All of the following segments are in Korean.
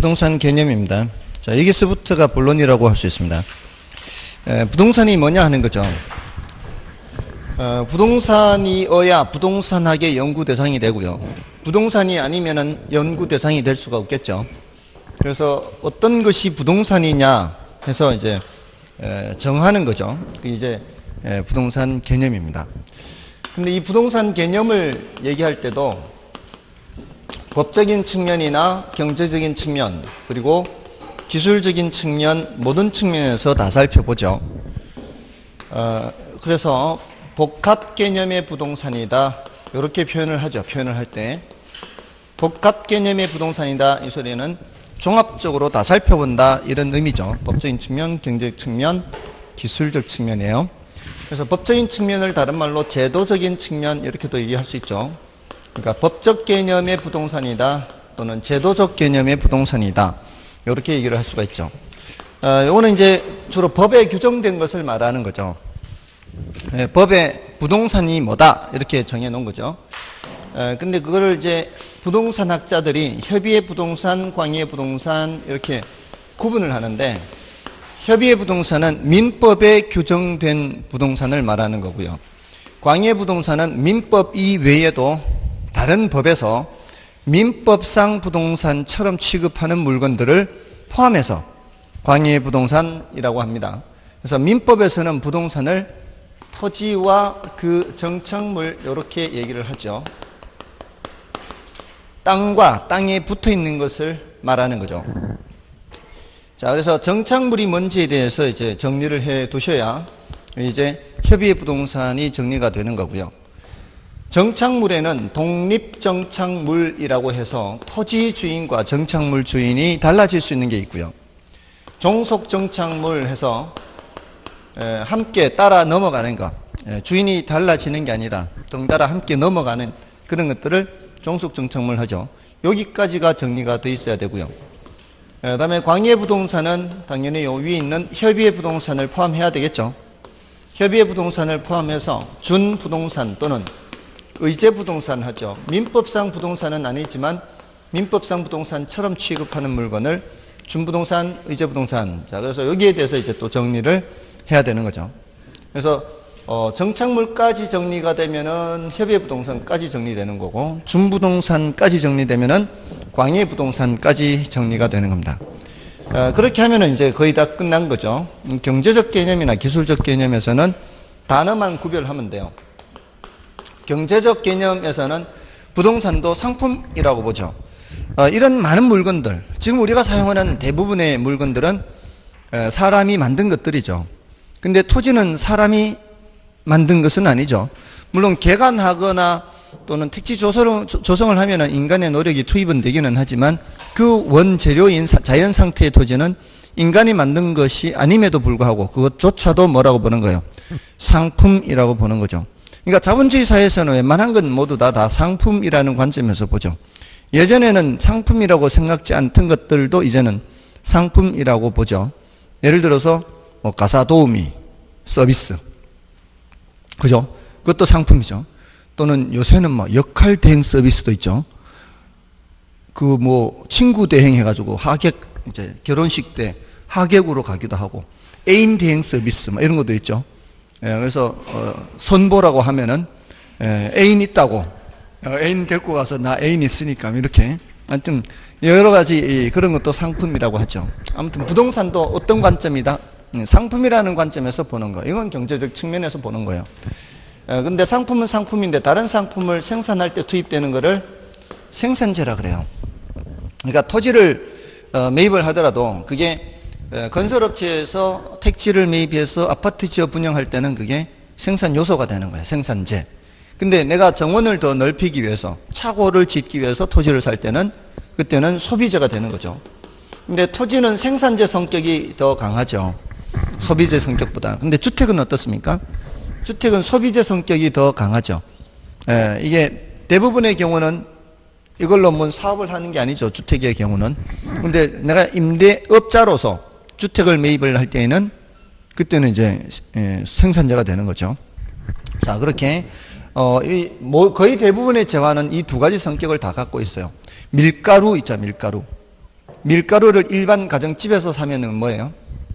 부동산 개념입니다. 자, 여기서부터가 본론이라고 할 수 있습니다. 부동산이 뭐냐 하는 거죠. 부동산이어야 부동산학의 연구 대상이 되고요. 부동산이 아니면은 연구 대상이 될 수가 없겠죠. 그래서 어떤 것이 부동산이냐 해서 이제 정하는 거죠. 그게 이제 부동산 개념입니다. 근데 이 부동산 개념을 얘기할 때도 법적인 측면이나 경제적인 측면 그리고 기술적인 측면 모든 측면에서 다 살펴보죠. 그래서 복합 개념의 부동산이다 이렇게 표현을 하죠. 표현을 할 때 복합 개념의 부동산이다 이 소리는 종합적으로 다 살펴본다 이런 의미죠. 법적인 측면, 경제적 측면, 기술적 측면이에요. 그래서 법적인 측면을 다른 말로 제도적인 측면 이렇게도 얘기할 수 있죠. 그러니까 법적 개념의 부동산이다 또는 제도적 개념의 부동산이다 이렇게 얘기를 할 수가 있죠. 이거는 이제 주로 법에 규정된 것을 말하는 거죠. 법에 부동산이 뭐다 이렇게 정해 놓은 거죠. 근데 그거를 이제 부동산 학자들이 협의의 부동산, 광의의 부동산 이렇게 구분을 하는데 협의의 부동산은 민법에 규정된 부동산을 말하는 거고요. 광의의 부동산은 민법 이외에도 다른 법에서 민법상 부동산처럼 취급하는 물건들을 포함해서 광의의 부동산이라고 합니다. 그래서 민법에서는 부동산을 토지와 그 정착물 이렇게 얘기를 하죠. 땅과 땅에 붙어 있는 것을 말하는 거죠. 자, 그래서 정착물이 뭔지에 대해서 이제 정리를 해 두셔야 이제 협의의 부동산이 정리가 되는 거고요. 정착물에는 독립정착물이라고 해서 토지 주인과 정착물 주인이 달라질 수 있는 게 있고요. 종속정착물 해서 함께 따라 넘어가는 것, 주인이 달라지는 게 아니라 덩달아 함께 넘어가는 그런 것들을 종속정착물 하죠. 여기까지가 정리가 돼 있어야 되고요. 그 다음에 광의의 부동산은 당연히 요 위에 있는 협의의 부동산을 포함해야 되겠죠. 협의의 부동산을 포함해서 준부동산 또는 의제 부동산 하죠. 민법상 부동산은 아니지만 민법상 부동산처럼 취급하는 물건을 준부동산, 의제 부동산. 자, 그래서 여기에 대해서 이제 또 정리를 해야 되는 거죠. 그래서 정착물까지 정리가 되면은 협의의 부동산까지 정리되는 거고 준부동산까지 정리되면은 광의의 부동산까지 정리가 되는 겁니다. 그렇게 하면은 이제 거의 다 끝난 거죠. 경제적 개념이나 기술적 개념에서는 단어만 구별하면 돼요. 경제적 개념에서는 부동산도 상품이라고 보죠. 이런 많은 물건들, 지금 우리가 사용하는 대부분의 물건들은 사람이 만든 것들이죠. 근데 토지는 사람이 만든 것은 아니죠. 물론 개간하거나 또는 택지 조성을 하면 인간의 노력이 투입은 되기는 하지만 그 원재료인 자연 상태의 토지는 인간이 만든 것이 아님에도 불구하고 그것조차도 뭐라고 보는 거예요? 상품이라고 보는 거죠. 그러니까 자본주의 사회에서는 웬만한 건 모두 다 상품이라는 관점에서 보죠. 예전에는 상품이라고 생각지 않던 것들도 이제는 상품이라고 보죠. 예를 들어서 뭐 가사도우미 서비스, 그죠? 그것도 상품이죠. 또는 요새는 뭐 역할 대행 서비스도 있죠. 그 뭐 친구 대행 해가지고 하객 이제 결혼식 때 하객으로 가기도 하고 애인 대행 서비스 뭐 이런 것도 있죠. 그래서 선보라고 하면은 애인 있다고 애인 데리고 가서 나 애인 있으니까 이렇게 하여튼 여러 가지 그런 것도 상품이라고 하죠. 아무튼 부동산도 어떤 관점이다? 상품이라는 관점에서 보는 거예요. 이건 경제적 측면에서 보는 거예요. 근데 상품은 상품인데 다른 상품을 생산할 때 투입되는 거를 생산재라 그래요. 그러니까 토지를 매입을 하더라도 그게 건설업체에서 택지를 매입해서 아파트 지어 분양할 때는 그게 생산 요소가 되는 거예요. 생산재. 근데 내가 정원을 더 넓히기 위해서 차고를 짓기 위해서 토지를 살 때는 그때는 소비재가 되는 거죠. 근데 토지는 생산재 성격이 더 강하죠. 소비재 성격보다. 근데 주택은 어떻습니까? 주택은 소비재 성격이 더 강하죠. 이게 대부분의 경우는 이걸로 뭐 사업을 하는 게 아니죠. 주택의 경우는. 근데 내가 임대업자로서 주택을 매입을 할 때에는 그때는 이제 생산자가 되는 거죠. 자, 그렇게 거의 대부분의 재화는 이 두 가지 성격을 다 갖고 있어요. 밀가루 있죠, 밀가루. 밀가루를 일반 가정집에서 사면은 뭐예요?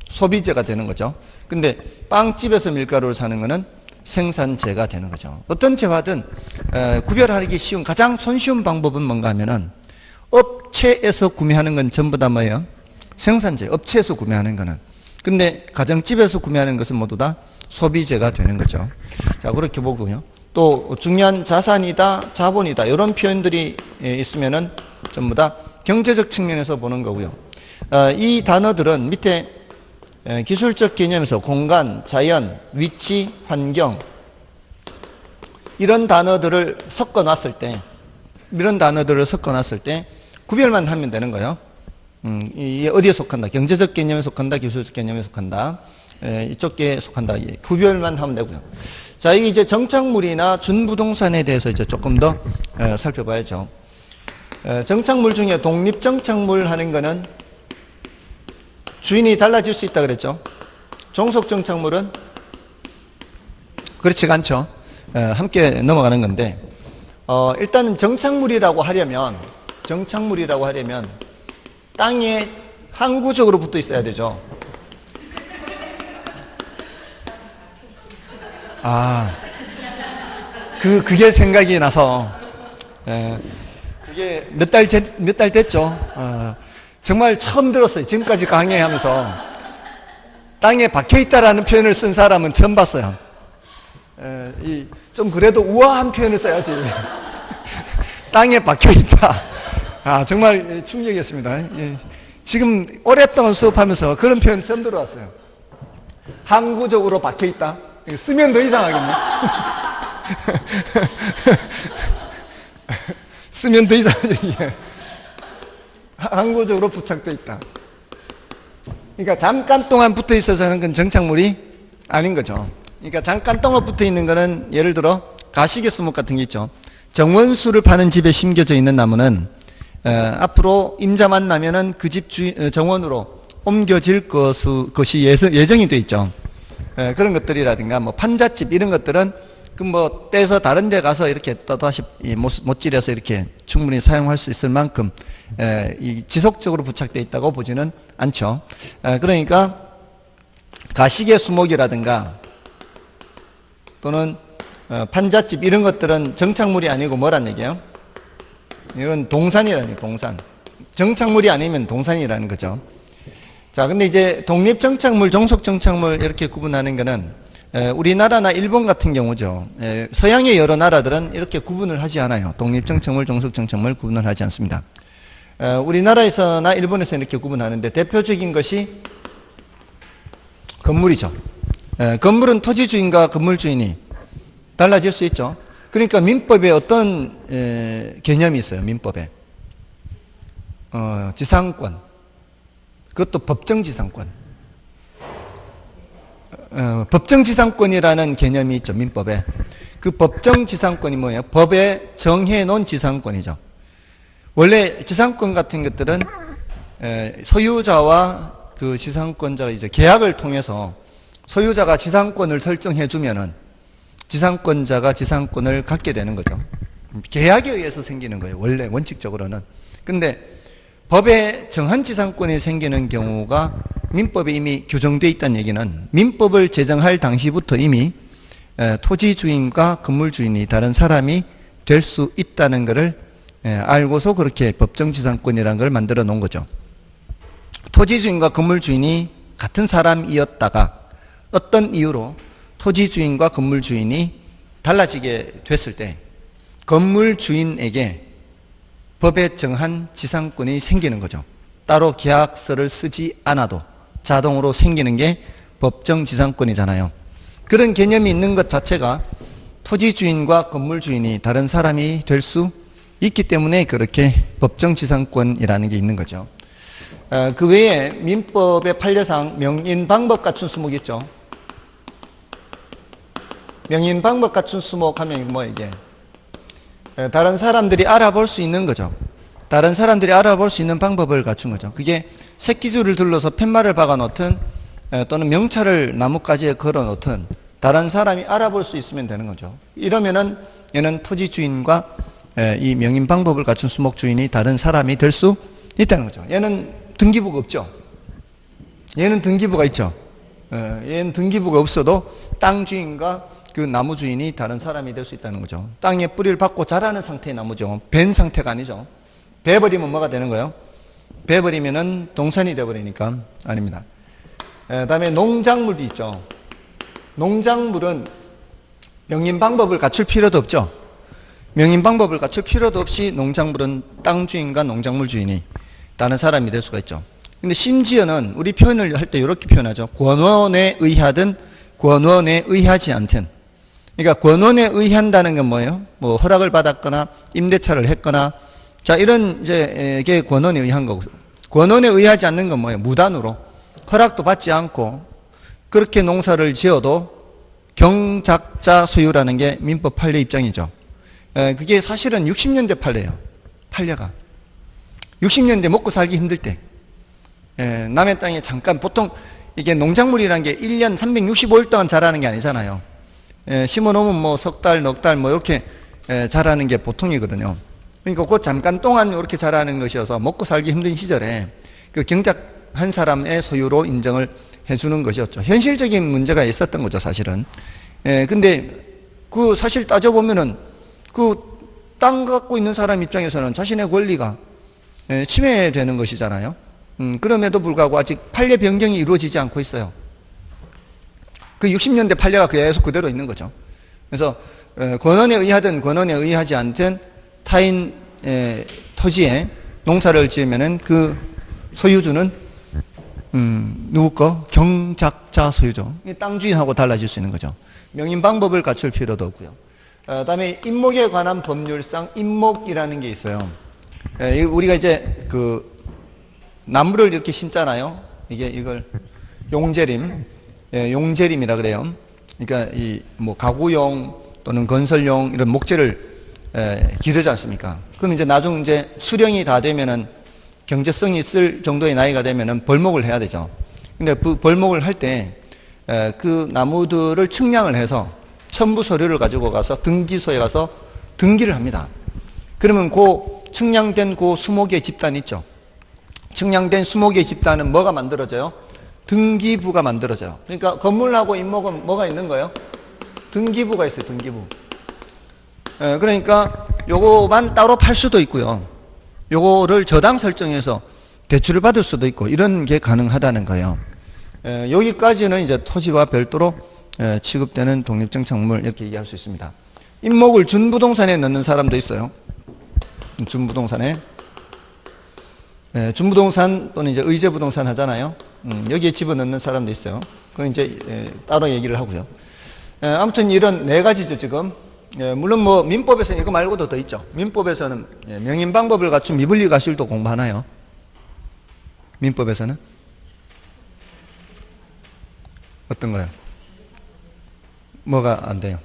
소비재가 되는 거죠. 근데 빵집에서 밀가루를 사는 거는 생산재가 되는 거죠. 어떤 재화든 구별하기 쉬운 가장 손쉬운 방법은 뭔가 하면은 업체에서 구매하는 건 전부 다 뭐예요? 생산재, 업체에서 구매하는 거는. 근데 가정집에서 구매하는 것은 모두 다 소비재가 되는 거죠. 자, 그렇게 보고요. 또 중요한 자산이다, 자본이다 이런 표현들이 있으면은 전부 다 경제적 측면에서 보는 거고요. 이 단어들은 밑에 기술적 개념에서 공간, 자연, 위치, 환경 이런 단어들을 섞어 놨을 때 구별만 하면 되는 거예요. 이게 어디에 속한다? 경제적 개념에 속한다? 기술적 개념에 속한다? 이쪽에 속한다? 구별만 하면 되고요. 자, 이게 이제 정착물이나 준부동산에 대해서 이제 조금 더 살펴봐야죠. 정착물 중에 독립정착물 하는 거는 주인이 달라질 수 있다 그랬죠. 종속정착물은 그렇지가 않죠. 함께 넘어가는 건데, 일단은 정착물이라고 하려면 땅에 항구적으로 붙어 있어야 되죠. 그게 생각이 나서, 그게 몇 달 됐죠. 정말 처음 들었어요. 지금까지 강의하면서. 땅에 박혀있다라는 표현을 쓴 사람은 처음 봤어요. 좀 그래도 우아한 표현을 써야지. 땅에 박혀있다. 정말 충격이었습니다. 지금 오랫동안 수업하면서 그런 표현 처음 들어왔어요. 항구적으로 박혀있다. 쓰면 더 이상하겠네. 쓰면 더 이상하지. 항구적으로 부착되어 있다. 그러니까 잠깐 동안 붙어 있어서 하는 건 정착물이 아닌 거죠. 그러니까 잠깐 동안 붙어 있는 거는 예를 들어 가시개수목 같은 게 있죠. 정원수를 파는 집에 심겨져 있는 나무는 앞으로 임자만 나면은 그 집 정원으로 옮겨질 것이 예정이 돼 있죠. 그런 것들이라든가 뭐 판잣집 이런 것들은 그 뭐 떼서 다른 데 가서 이렇게 또 다시 못질해서 이렇게 충분히 사용할 수 있을 만큼 지속적으로 부착되어 있다고 보지는 않죠. 그러니까 가시개 수목이라든가 또는 판잣집 이런 것들은 정착물이 아니고 뭐란 얘기예요? 이건 동산이라는 얘기예요. 동산. 정착물이 아니면 동산이라는 거죠. 자, 근데 이제 독립정착물, 종속정착물 이렇게 구분하는 거는 우리나라나 일본 같은 경우죠. 서양의 여러 나라들은 이렇게 구분을 하지 않아요. 독립정착물, 종속정착물 구분을 하지 않습니다. 우리나라에서나 일본에서 이렇게 구분하는데 대표적인 것이 건물이죠. 건물은 토지 주인과 건물 주인이 달라질 수 있죠. 그러니까 민법에 어떤 개념이 있어요. 민법에 지상권, 그것도 법정지상권. 법정지상권이라는 개념이 있죠. 민법에. 그 법정지상권이 뭐예요? 법에 정해놓은 지상권이죠. 원래 지상권 같은 것들은 소유자와 그 지상권자가 이제 계약을 통해서 소유자가 지상권을 설정해 주면은 지상권자가 지상권을 갖게 되는 거죠. 계약에 의해서 생기는 거예요. 원래 원칙적으로는. 근데 법에 정한 지상권이 생기는 경우가 민법에 이미 규정되어 있다는 얘기는 민법을 제정할 당시부터 이미 토지 주인과 건물 주인이 다른 사람이 될 수 있다는 것을 알고서 그렇게 법정지상권이라는 걸 만들어 놓은 거죠. 토지 주인과 건물 주인이 같은 사람이었다가 어떤 이유로 토지 주인과 건물 주인이 달라지게 됐을 때 건물 주인에게 법에 정한 지상권이 생기는 거죠. 따로 계약서를 쓰지 않아도 자동으로 생기는 게 법정지상권이잖아요. 그런 개념이 있는 것 자체가 토지 주인과 건물 주인이 다른 사람이 될 수 있기 때문에 그렇게 법정지상권이라는 게 있는 거죠. 그 외에 민법의 판례상 명인방법 갖춘 수목이 있죠. 명인방법 갖춘 수목 하면 뭐 이게 다른 사람들이 알아볼 수 있는 거죠. 다른 사람들이 알아볼 수 있는 방법을 갖춘 거죠. 그게 새끼줄을 둘러서 팻말을 박아 놓든 또는 명찰을 나뭇가지에 걸어 놓든 다른 사람이 알아볼 수 있으면 되는 거죠. 이러면은 얘는 토지 주인과 이 명인 방법을 갖춘 수목 주인이 다른 사람이 될 수 있다는 거죠. 얘는 등기부가 없죠. 얘는 등기부가 있죠. 얘는 등기부가 없어도 땅 주인과 그 나무 주인이 다른 사람이 될 수 있다는 거죠. 땅에 뿌리를 받고 자라는 상태의 나무죠. 벤 상태가 아니죠. 베버리면 뭐가 되는 거예요? 베버리면은 동산이 되어버리니까 아닙니다. 다음에 농작물도 있죠. 농작물은 명인 방법을 갖출 필요도 없죠. 명인 방법을 갖출 필요도 없이 농작물은 땅 주인과 농작물 주인이 다른 사람이 될 수가 있죠. 근데 심지어는 우리 표현을 할 때 이렇게 표현하죠. 권원에 의하든 권원에 의하지 않든. 그러니까 권원에 의한다는 건 뭐예요? 뭐 허락을 받았거나 임대차를 했거나 자 이런 이제 이게 권원에 의한 거고 권원에 의하지 않는 건 뭐예요? 무단으로 허락도 받지 않고 그렇게 농사를 지어도 경작자 소유라는 게 민법 판례 입장이죠. 그게 사실은 60년대 판례예요. 판례가 60년대 먹고 살기 힘들 때 남의 땅에 잠깐 보통 이게 농작물이라는 게 1년 365일 동안 자라는 게 아니잖아요. 심어놓으면 뭐 석 달, 넉 달 뭐 이렇게 자라는 게 보통이거든요. 그러니까 그 잠깐 동안 이렇게 자라는 것이어서 먹고 살기 힘든 시절에 그 경작한 사람의 소유로 인정을 해주는 것이었죠. 현실적인 문제가 있었던 거죠, 사실은. 근데 그 사실 따져보면은 그 땅 갖고 있는 사람 입장에서는 자신의 권리가 침해되는 것이잖아요. 그럼에도 불구하고 아직 판례 변경이 이루어지지 않고 있어요. 그 60년대 판례가 계속 그대로 있는 거죠. 그래서 권원에 의하든 권원에 의하지 않든 타인 토지에 농사를 지으면은 그 소유주는 누구 거? 경작자 소유죠. 땅 주인하고 달라질 수 있는 거죠. 명인 방법을 갖출 필요도 없고요. 그다음에 임목에 관한 법률상 임목이라는 게 있어요. 우리가 이제 그 나무를 이렇게 심잖아요. 이걸 용재림, 용재림이라 그래요. 그러니까 이 뭐 가구용 또는 건설용 이런 목재를 기르지 않습니까? 그럼 이제 나중 이제 수령이 다 되면은 경제성이 있을 정도의 나이가 되면은 벌목을 해야 되죠. 근데 그 벌목을 할 때 그 나무들을 측량을 해서 첨부 서류를 가지고 가서 등기소에 가서 등기를 합니다. 그러면 그 측량된 그 수목의 집단 있죠. 측량된 수목의 집단은 뭐가 만들어져요? 등기부가 만들어져요. 그러니까 건물하고 임목은 뭐가 있는 거예요? 등기부가 있어요. 등기부. 그러니까 요거만 따로 팔 수도 있고요. 요거를 저당 설정해서 대출을 받을 수도 있고 이런 게 가능하다는 거예요. 여기까지는 이제 토지와 별도로 취급되는 독립정착물 이렇게 얘기할 수 있습니다. 임목을 준부동산에 넣는 사람도 있어요. 준부동산에. 준부동산 또는 이제 의제부동산 하잖아요. 여기에 집어넣는 사람도 있어요. 그건 이제 따로 얘기를 하고요. 아무튼 이런 네 가지죠, 지금. 물론 뭐 민법에서는 이거 말고도 더 있죠. 민법에서는 명인 방법을 갖춘 미분리 과실도 공부하나요? 민법에서는? 어떤 거요? 뭐가 안 돼요?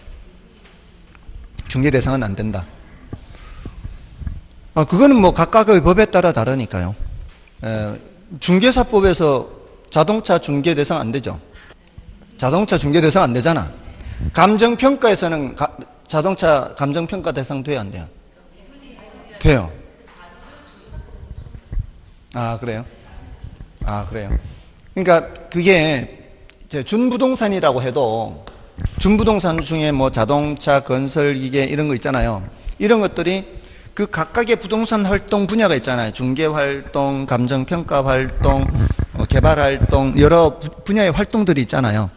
중개 대상은 안 된다. 그거는 뭐 각각의 법에 따라 다르니까요. 중개사법에서 자동차 중개 대상 안 되죠. 자동차 중개 대상 안 되잖아. 감정평가에서는 자동차 감정평가 대상 돼요, 안 돼요? 돼요. 그래요? 그래요. 그러니까 그게 준부동산이라고 해도 준부동산 중에 뭐 자동차, 건설기계 이런 거 있잖아요. 이런 것들이 그 각각의 부동산 활동 분야가 있잖아요. 중개활동, 감정평가활동, 개발활동 여러 분야의 활동들이 있잖아요.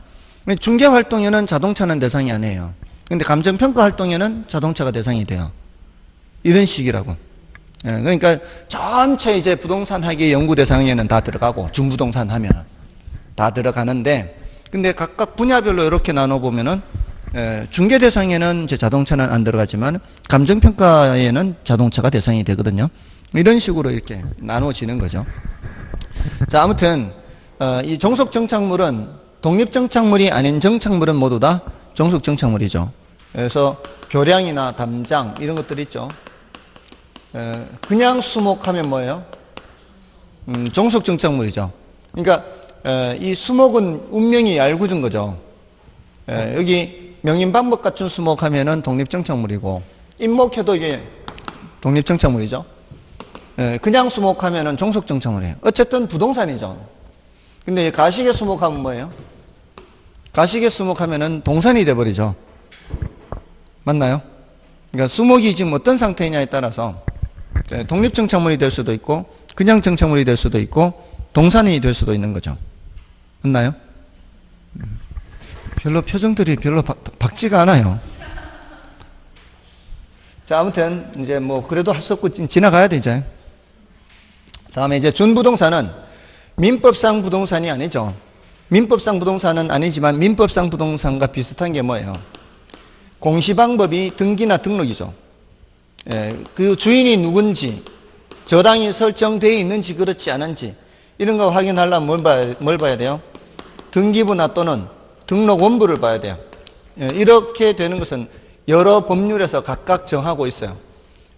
중개활동에는 자동차는 대상이 아니에요. 근데 감정평가활동에는 자동차가 대상이 돼요. 이런 식이라고. 그러니까 전체 이제 부동산 학의 연구 대상에는 다 들어가고 준부동산 하면은 다 들어가는데 근데 각각 분야별로 이렇게 나눠보면은 중개 대상에는 이제 자동차는 안 들어가지만 감정평가에는 자동차가 대상이 되거든요. 이런 식으로 이렇게 나눠지는 거죠. 자, 아무튼 이 종속정착물은 독립정착물이 아닌 정착물은 모두 다 종속정착물이죠. 그래서 교량이나 담장 이런 것들 있죠. 그냥 수목하면 뭐예요? 종속정착물이죠. 그러니까 이 수목은 운명이 얄궂은 거죠. 여기 명인방법 갖춘 수목하면은 독립정착물이고 임목해도 이게 독립정착물이죠. 그냥 수목하면은 종속정착물 해요. 어쨌든 부동산이죠. 근데 가시개 수목하면 뭐예요? 가시개 수목하면은 동산이 돼버리죠. 맞나요? 그러니까 수목이 지금 어떤 상태냐에 따라서 독립정착물이 될 수도 있고 그냥 정착물이 될 수도 있고 동산이 될 수도 있는 거죠. 맞나요? 별로 표정들이 별로 밝지가 않아요. 자, 아무튼 이제 뭐 그래도 할 수 없고 지나가야 되죠. 다음에 이제 준부동산은 민법상 부동산이 아니죠. 민법상 부동산은 아니지만 민법상 부동산과 비슷한 게 뭐예요? 공시방법이 등기나 등록이죠. 그 주인이 누군지, 저당이 설정되어 있는지 그렇지 않은지 이런 거 확인하려면 뭘 봐야 돼요? 등기부나 또는 등록 원부를 봐야 돼요. 이렇게 되는 것은 여러 법률에서 각각 정하고 있어요.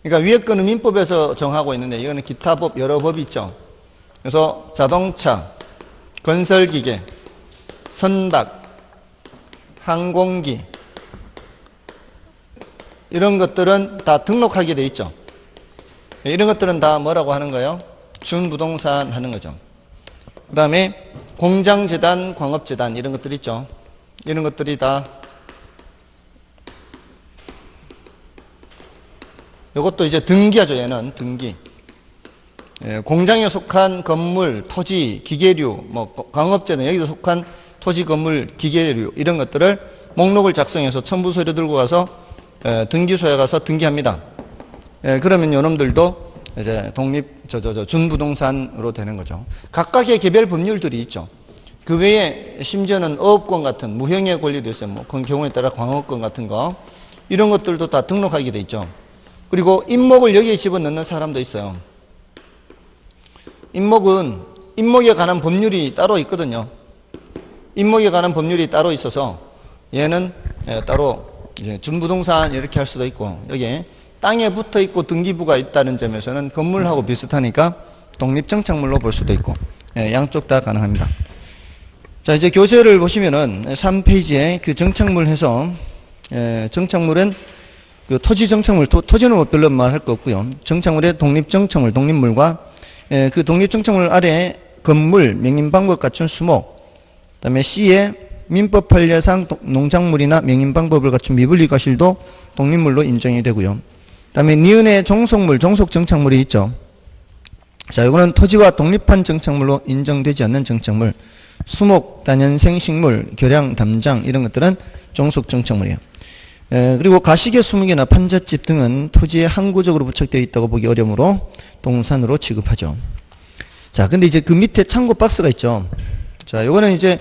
그러니까 위에 거는 민법에서 정하고 있는데 이거는 기타 법 여러 법이 있죠. 그래서 자동차, 건설기계, 선박, 항공기 이런 것들은 다 등록하게 돼 있죠. 이런 것들은 다 뭐라고 하는 거예요? 준부동산 하는 거죠. 그 다음에 공장재단, 광업재단 이런 것들 있죠. 이런 것들이 다 이것도 이제 등기하죠. 얘는 등기. 공장에 속한 건물, 토지, 기계류, 뭐 광업재단 여기도 속한 토지, 건물, 기계류 이런 것들을 목록을 작성해서 첨부서류 들고 가서 등기소에 가서 등기합니다. 그러면 요놈들도 이제 준부동산으로 되는 거죠. 각각의 개별 법률들이 있죠. 그 외에 심지어는 어업권 같은 무형의 권리도 있어요. 뭐 그 경우에 따라 광업권 같은 거 이런 것들도 다 등록하게 돼 있죠. 그리고 임목을 여기에 집어넣는 사람도 있어요. 임목에 관한 법률이 따로 있거든요. 임목에 관한 법률이 따로 있어서 얘는 따로 이제 준부동산 이렇게 할 수도 있고 여기에 땅에 붙어 있고 등기부가 있다는 점에서는 건물하고 비슷하니까 독립정착물로 볼 수도 있고 양쪽 다 가능합니다. 자, 이제 교재를 보시면은 3페이지에 그 정착물 해서 정착물은 그 토지 정착물, 토지는 뭐 별로 말할 거 없고요. 정착물의 독립정착물, 독립물과 그 독립정착물 아래 건물, 명인방법 갖춘 수목, 그 다음에 C에 민법 판례상 농작물이나 명인방법을 갖춘 미분리 과실도 독립물로 인정이 되고요. 그 다음에 니은의 종속물, 종속정착물이 있죠. 자, 이거는 토지와 독립한 정착물로 인정되지 않는 정착물, 수목, 단연생 식물, 교량, 담장 이런 것들은 종속정착물이에요. 그리고 가시개, 수목이나 판잣집 등은 토지에 항구적으로 부착되어 있다고 보기 어려우므로 동산으로 취급하죠. 자, 근데 이제 그 밑에 참고 박스가 있죠. 자, 요거는 이제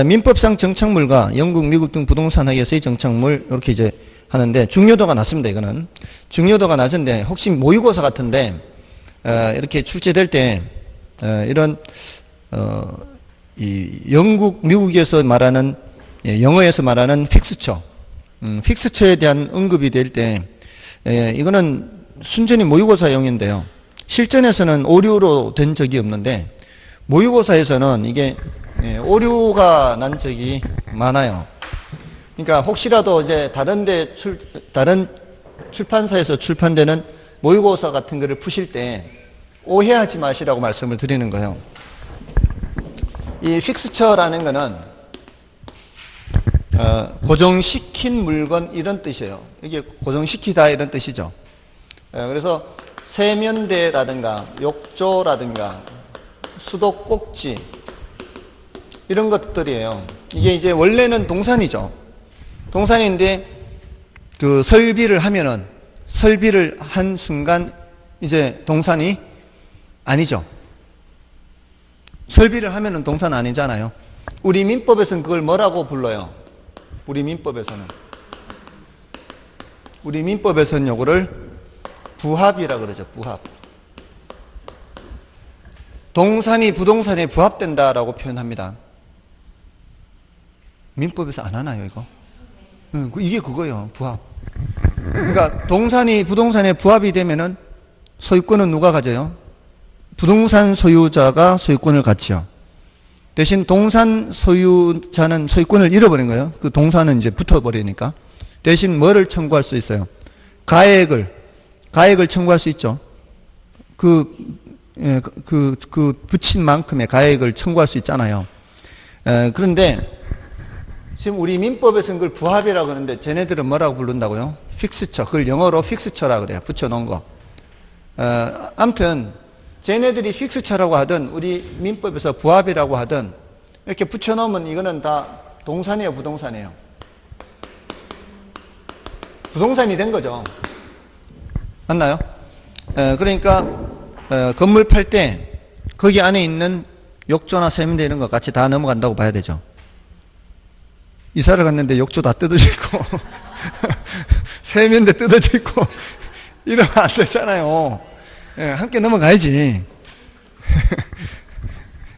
민법상 정착물과 영국, 미국 등 부동산학에서의 정착물 이렇게 이제 하는데 중요도가 낮습니다. 이거는 중요도가 낮은데 혹시 모의고사 같은데 이렇게 출제될 때 이런 이 영국, 미국에서 말하는 영어에서 말하는 픽스처, 픽스처에 대한 언급이 될 때 이거는 순전히 모의고사용인데요. 실전에서는 오류로 된 적이 없는데 모의고사에서는 이게 오류가 난 적이 많아요. 그러니까 혹시라도 이제 다른 출판사에서 출판되는 모의고사 같은 거를 푸실 때 오해하지 마시라고 말씀을 드리는 거예요. 이 픽스처라는 거는 고정시킨 물건 이런 뜻이에요. 이게 고정시키다 이런 뜻이죠. 그래서 세면대라든가 욕조라든가 수도꼭지 이런 것들이에요. 이게 이제 원래는 동산이죠. 동산인데 그 설비를 한 순간 이제 동산이 아니죠. 설비를 하면은 동산 아니잖아요. 우리 민법에서는 그걸 뭐라고 불러요? 우리 민법에서는 요거를 부합이라 그러죠. 부합. 동산이 부동산에 부합된다라고 표현합니다. 민법에서 안 하나요, 이거? 이게 그거예요. 부합. 그러니까 동산이 부동산에 부합이 되면은 소유권은 누가 가져요? 부동산 소유자가 소유권을 갖죠. 대신 동산 소유자는 소유권을 잃어버린 거예요. 그 동산은 이제 붙어버리니까. 대신 뭐를 청구할 수 있어요? 가액을 청구할 수 있죠. 붙인 만큼의 가액을 청구할 수 있잖아요. 그런데 지금 우리 민법에서는 그걸 부합이라고 하는데 쟤네들은 뭐라고 부른다고요? 픽스처. 그걸 영어로 픽스처라고 그래요. 붙여놓은 거. 아무튼 쟤네들이 픽스처라고 하든 우리 민법에서 부합이라고 하든 이렇게 붙여놓으면 이거는 다 동산이에요, 부동산이에요? 부동산이 된 거죠. 맞나요? 그러니까 건물 팔 때 거기 안에 있는 욕조나 세면대 이런 거 같이 다 넘어간다고 봐야 되죠. 이사를 갔는데 욕조 다 뜯어져 있고 세면대 뜯어져 있고 이러면 안 되잖아요. 함께 넘어가야지.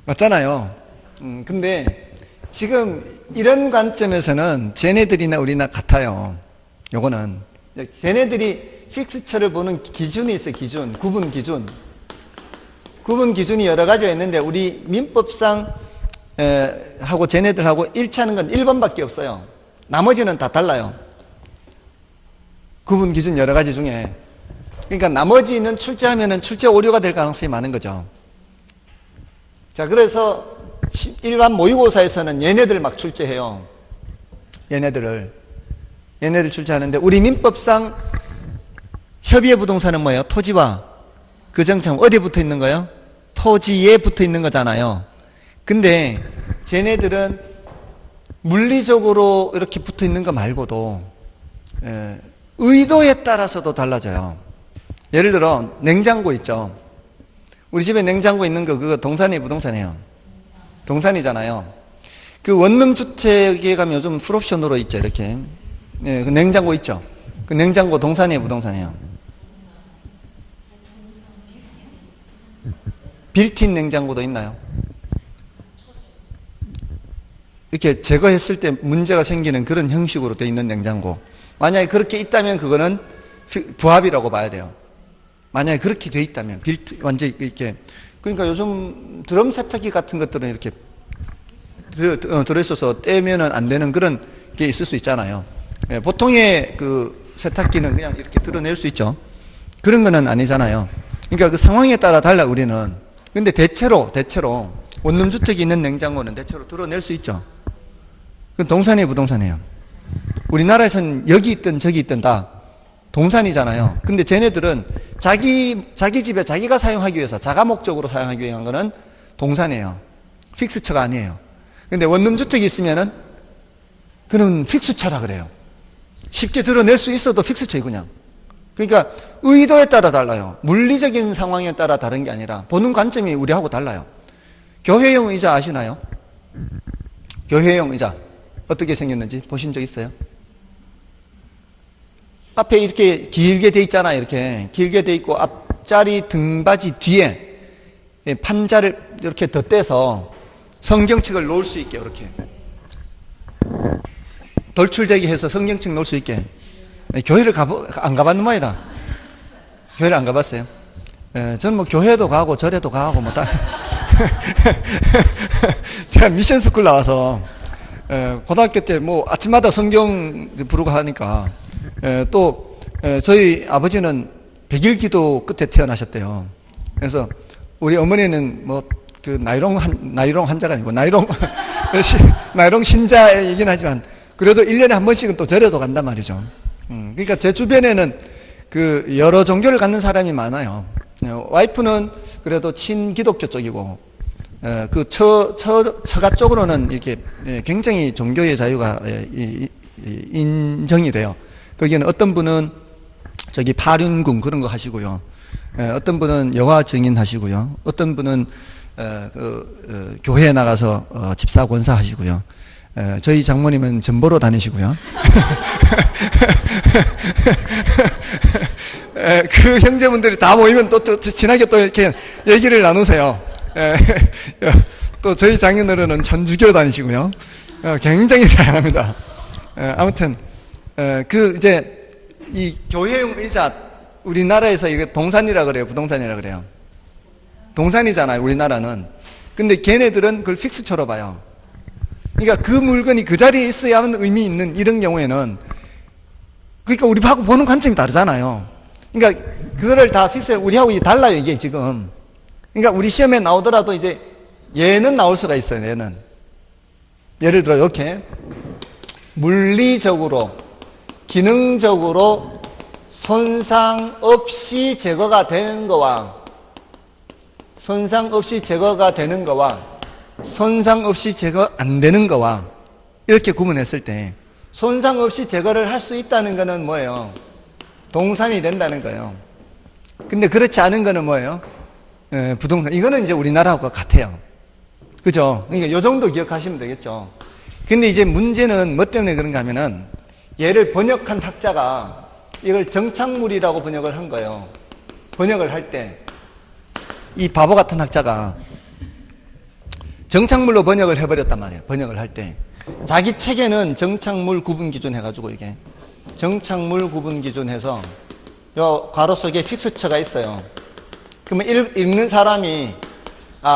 맞잖아요. 근데 지금 이런 관점에서는 쟤네들이나 우리나 같아요. 요거는 쟤네들이 픽스처를 보는 기준이 있어요. 기준, 구분 기준. 구분 기준이 여러 가지가 있는데 우리 민법상 하고 쟤네들하고 일치하는 건 1번밖에 없어요. 나머지는 다 달라요. 구분 기준 여러 가지 중에. 그러니까 나머지는 출제하면은 출제 오류가 될 가능성이 많은 거죠. 자, 그래서 일반 모의고사에서는 얘네들 막 출제해요. 얘네들 출제하는데 우리 민법상 협의의 부동산은 뭐예요? 토지와 그 정참 어디에 붙어 있는 거예요? 토지에 붙어 있는 거잖아요. 근데 쟤네들은 물리적으로 이렇게 붙어 있는 거 말고도 의도에 따라서도 달라져요. 예를 들어 냉장고 있죠. 우리 집에 냉장고 있는 거 그거 동산이에요, 부동산이에요? 동산이잖아요. 그 원룸주택에 가면 요즘 풀옵션으로 있죠, 이렇게. 그 냉장고 있죠. 그 냉장고 동산이에요, 부동산이에요? 빌트인 냉장고도 있나요? 이렇게 제거했을 때 문제가 생기는 그런 형식으로 되어 있는 냉장고. 만약에 그렇게 있다면 그거는 부합이라고 봐야 돼요. 만약에 그렇게 되어 있다면 완전히 이렇게. 그러니까 요즘 드럼 세탁기 같은 것들은 이렇게 들어있어서 떼면은 안 되는 그런 게 있을 수 있잖아요. 보통의 그 세탁기는 그냥 이렇게 드러낼 수 있죠. 그런 거는 아니잖아요. 그러니까 그 상황에 따라 달라 우리는. 근데 대체로 원룸주택이 있는 냉장고는 대체로 드러낼 수 있죠. 그건 동산이에요, 부동산이에요? 우리나라에서는 여기 있든 저기 있든 다 동산이잖아요. 근데 쟤네들은 자기 집에 자기가 사용하기 위해서 자가 목적으로 사용하기 위한 거는 동산이에요. 픽스처가 아니에요. 근데 원룸주택이 있으면은 그는 픽스처라 그래요. 쉽게 드러낼 수 있어도 픽스처이 그냥. 그러니까 의도에 따라 달라요. 물리적인 상황에 따라 다른 게 아니라 보는 관점이 우리하고 달라요. 교회용 의자 아시나요? 교회용 의자 어떻게 생겼는지 보신 적 있어요? 앞에 이렇게 길게 돼 있잖아요. 이렇게 길게 돼 있고 앞자리 등받이 뒤에 판자를 이렇게 덧대서 성경책을 놓을 수 있게 이렇게 돌출되게 해서 성경책 놓을 수 있게. 교회를 안 가봤는 모양이다. 교회를 안 가봤어요? 저는 뭐 교회도 가고 절에도 가고 뭐 다. 제가 미션 스쿨 나와서 고등학교 때 뭐 아침마다 성경 부르고 하니까 또 저희 아버지는 100일 기도 끝에 태어나셨대요. 그래서 우리 어머니는 뭐 그 나이롱 환자가 아니고 나이롱 신자이긴 하지만 그래도 1년에 한 번씩은 또 절에도 간단 말이죠. 그러니까 제 주변에는 그 여러 종교를 갖는 사람이 많아요. 와이프는 그래도 친기독교 쪽이고, 그 처가 쪽으로는 이렇게 굉장히 종교의 자유가 인정이 돼요. 거기는 어떤 분은 저기 파륜궁 그런 거 하시고요. 어떤 분은 여호와 증인 하시고요. 어떤 분은 교회에 나가서 집사 권사 하시고요. 저희 장모님은 전보로 다니시고요. 그 형제분들이 다 모이면 또 진하게 또 이렇게 얘기를 나누세요. 또 저희 장인어른은 천주교 다니시고요. 굉장히 다양합니다. 아무튼 이제 이 교회용 의자 우리나라에서 이게 동산이라 그래요, 부동산이라 그래요? 동산이잖아요, 우리나라는. 근데 걔네들은 그걸 픽스처로 봐요. 그러니까 그 물건이 그 자리에 있어야만 의미 있는 이런 경우에는, 그러니까 우리하고 보는 관점이 다르잖아요. 그러니까 그거를 다 픽스해. 우리하고 이게 달라요, 이게 지금. 그러니까 우리 시험에 나오더라도 이제 얘는 나올 수가 있어요, 얘는. 예를 들어 이렇게 물리적으로 기능적으로 손상 없이 제거가 되는 거와 손상 없이 제거가 되는 거와 손상 없이 제거 안 되는 거와 이렇게 구분했을 때 손상 없이 제거를 할 수 있다는 거는 뭐예요? 동산이 된다는 거예요. 근데 그렇지 않은 거는 뭐예요? 부동산. 이거는 이제 우리나라하고 같아요. 그죠? 그러니까 요 정도 기억하시면 되겠죠. 근데 이제 문제는 뭐 때문에 그런가 하면은 얘를 번역한 학자가 이걸 정착물이라고 번역을 한 거예요. 번역을 할 때 이 바보 같은 학자가 정착물로 번역을 해버렸단 말이에요. 번역을 할 때 자기 책에는 정착물 구분 기준 해가지고 이게 정착물 구분 기준 해서 요 괄호 속에 픽스처가 있어요. 그러면 읽는 사람이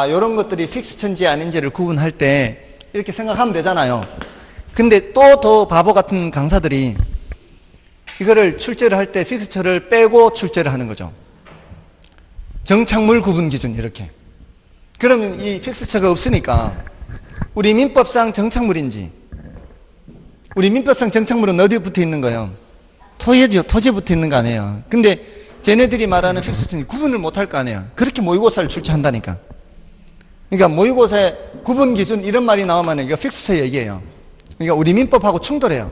요런 것들이 픽스처인지 아닌지를 구분할 때 이렇게 생각하면 되잖아요. 근데 또 더 바보 같은 강사들이 이거를 출제를 할 때 픽스처를 빼고 출제를 하는 거죠. 정착물 구분 기준 이렇게. 그러면 이 픽스처가 없으니까 우리 민법상 정착물인지 우리 민법상 정착물은 어디에 붙어 있는 거예요? 토지죠. 토지에 붙어 있는 거 아니에요. 근데 쟤네들이 말하는 픽스처는 구분을 못 할 거 아니에요. 그렇게 모의고사를 출제한다니까. 그러니까 모의고사에 구분 기준 이런 말이 나오면 이거 픽스처 얘기예요. 그러니까 우리 민법하고 충돌해요.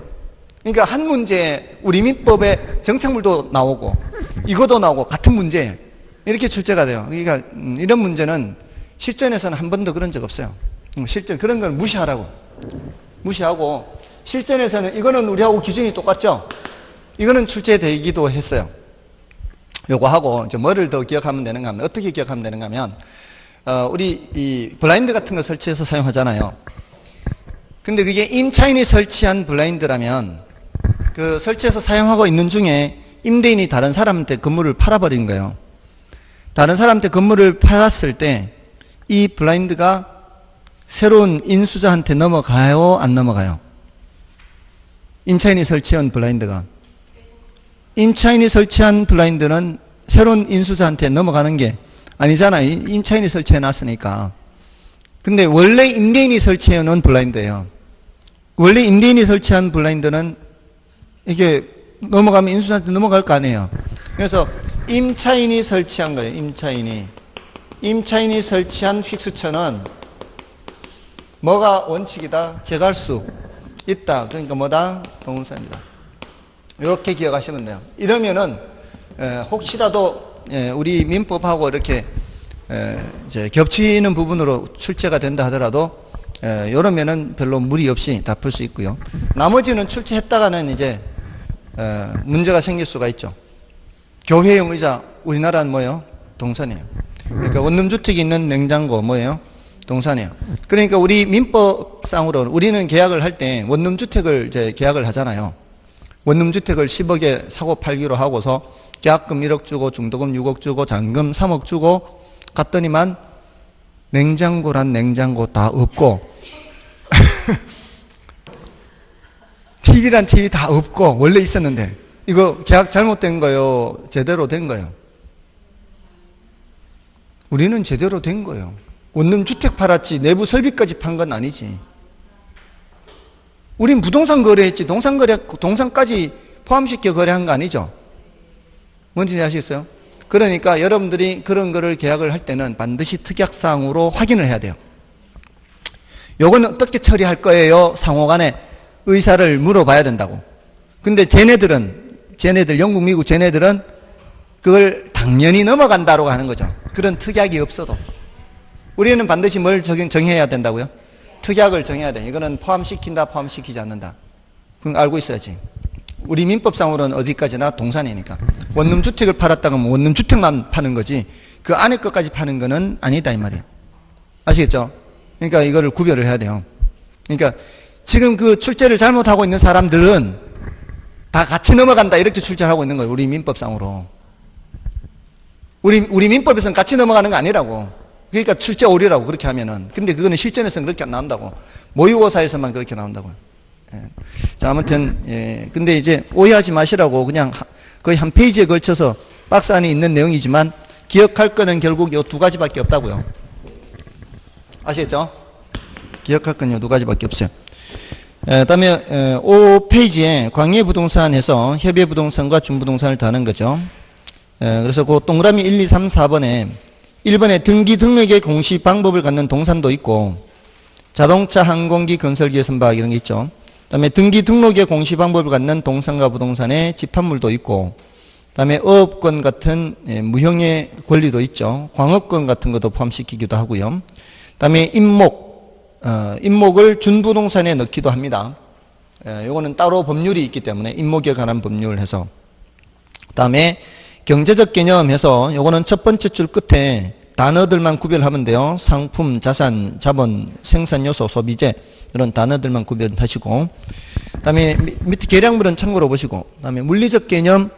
그러니까 한 문제에 우리 민법에 정착물도 나오고 이것도 나오고 같은 문제 이렇게 출제가 돼요. 그러니까 이런 문제는 실전에서는 한 번도 그런 적 없어요. 실전 그런 건 무시하라고. 무시하고 실전에서는 이거는 우리하고 기준이 똑같죠. 이거는 출제되기도 했어요. 요거 하고 이제 뭐를 더 기억하면 되는가 하면 어떻게 기억하면 되는가 하면 우리 이 블라인드 같은 거 설치해서 사용하잖아요. 근데 그게 임차인이 설치한 블라인드라면 그 설치해서 사용하고 있는 중에 임대인이 다른 사람한테 건물을 팔아버린 거예요. 다른 사람한테 건물을 팔았을 때 이 블라인드가 새로운 인수자한테 넘어가요? 안 넘어가요? 임차인이 설치한 블라인드가. 임차인이 설치한 블라인드는 새로운 인수자한테 넘어가는 게 아니잖아요. 임차인이 설치해 놨으니까. 근데 원래 임대인이 설치해 놓은 블라인드예요. 원래 임대인이 설치한 블라인드는 이게 넘어가면 인수자한테 넘어갈 거 아니에요. 그래서 임차인이 설치한 거예요. 임차인이 설치한 픽스처는 뭐가 원칙이다? 제거할 수 있다. 그러니까 뭐다? 동사입니다. 이렇게 기억하시면 돼요. 이러면은 혹시라도 우리 민법하고 이렇게 이제 겹치는 부분으로 출제가 된다 하더라도 이러면은 별로 무리 없이 다 풀 수 있고요. 나머지는 출제했다가는 이제 문제가 생길 수가 있죠. 교회용 의자 우리나라는 뭐예요? 동산이에요. 그러니까 원룸주택이 있는 냉장고 뭐예요? 동산이에요. 그러니까 우리 민법상으로 우리는 계약을 할 때 원룸주택을 이제 계약을 하잖아요. 원룸주택을 10억에 사고 팔기로 하고서 계약금 1억 주고 중도금 6억 주고 잔금 3억 주고 갔더니만 냉장고란 냉장고 다 없고 TV란 TV 다 없고 원래 있었는데 이거 계약 잘못된 거예요? 제대로 된 거예요? 우리는 제대로 된 거예요. 원룸주택 팔았지 내부 설비까지 판 건 아니지. 우린 부동산 거래했지 동산까지 포함시켜 거래한 거 아니죠. 뭔지 아시겠어요? 그러니까 여러분들이 그런 거를 계약을 할 때는 반드시 특약사항으로 확인을 해야 돼요. 요거는 어떻게 처리할 거예요? 상호간에 의사를 물어봐야 된다고. 근데 쟤네들 영국 미국 쟤네들은 그걸 당연히 넘어간다고 하는 거죠. 그런 특약이 없어도. 우리는 반드시 뭘 정해야 된다고요? 특약을 정해야 돼. 이거는 포함시킨다, 포함시키지 않는다. 그럼 알고 있어야지. 우리 민법상으로는 어디까지나 동산이니까. 원룸주택을 팔았다가 뭐 원룸주택만 파는 거지 그 안에 것까지 파는 거는 아니다 이 말이에요. 아시겠죠? 그러니까 이거를 구별을 해야 돼요. 그러니까 지금 그 출제를 잘못하고 있는 사람들은 다 같이 넘어간다 이렇게 출제를 하고 있는 거예요. 우리 민법상으로. 우리 민법에서는 같이 넘어가는 거 아니라고. 그러니까 출제 오류라고 그렇게 하면은. 근데 그거는 실전에서는 그렇게 안 나온다고. 모의고사에서만 그렇게 나온다고요. 예. 자, 아무튼, 예. 근데 이제 오해하지 마시라고 그냥 거의 한 페이지에 걸쳐서 박스 안에 있는 내용이지만 기억할 거는 결국 요 두 가지밖에 없다고요. 아시겠죠? 기억할 건 요 두 가지밖에 없어요. 다음에 5페이지에 광해부동산에서 협의부동산과 준부동산을 다는 거죠. 그래서 그 동그라미 1, 2, 3, 4번에 1번에 등기 등록의 공시 방법을 갖는 동산도 있고 자동차, 항공기, 건설기의 선박 이런 게 있죠. 그다음에 등기 등록의 공시 방법을 갖는 동산과 부동산의 집합물도 있고 그다음에 어업권 같은 무형의 권리도 있죠. 광업권 같은 것도 포함시키기도 하고요. 그다음에 임목을 준부동산에 넣기도 합니다. 요거는 따로 법률이 있기 때문에 임목에 관한 법률을 해서 그다음에 경제적 개념해서 요거는 첫 번째 줄 끝에 단어들만 구별하면 돼요. 상품, 자산, 자본, 생산요소, 소비재 이런 단어들만 구별하시고 그다음에 밑에 계량물은 참고로 보시고 그다음에 물리적 개념,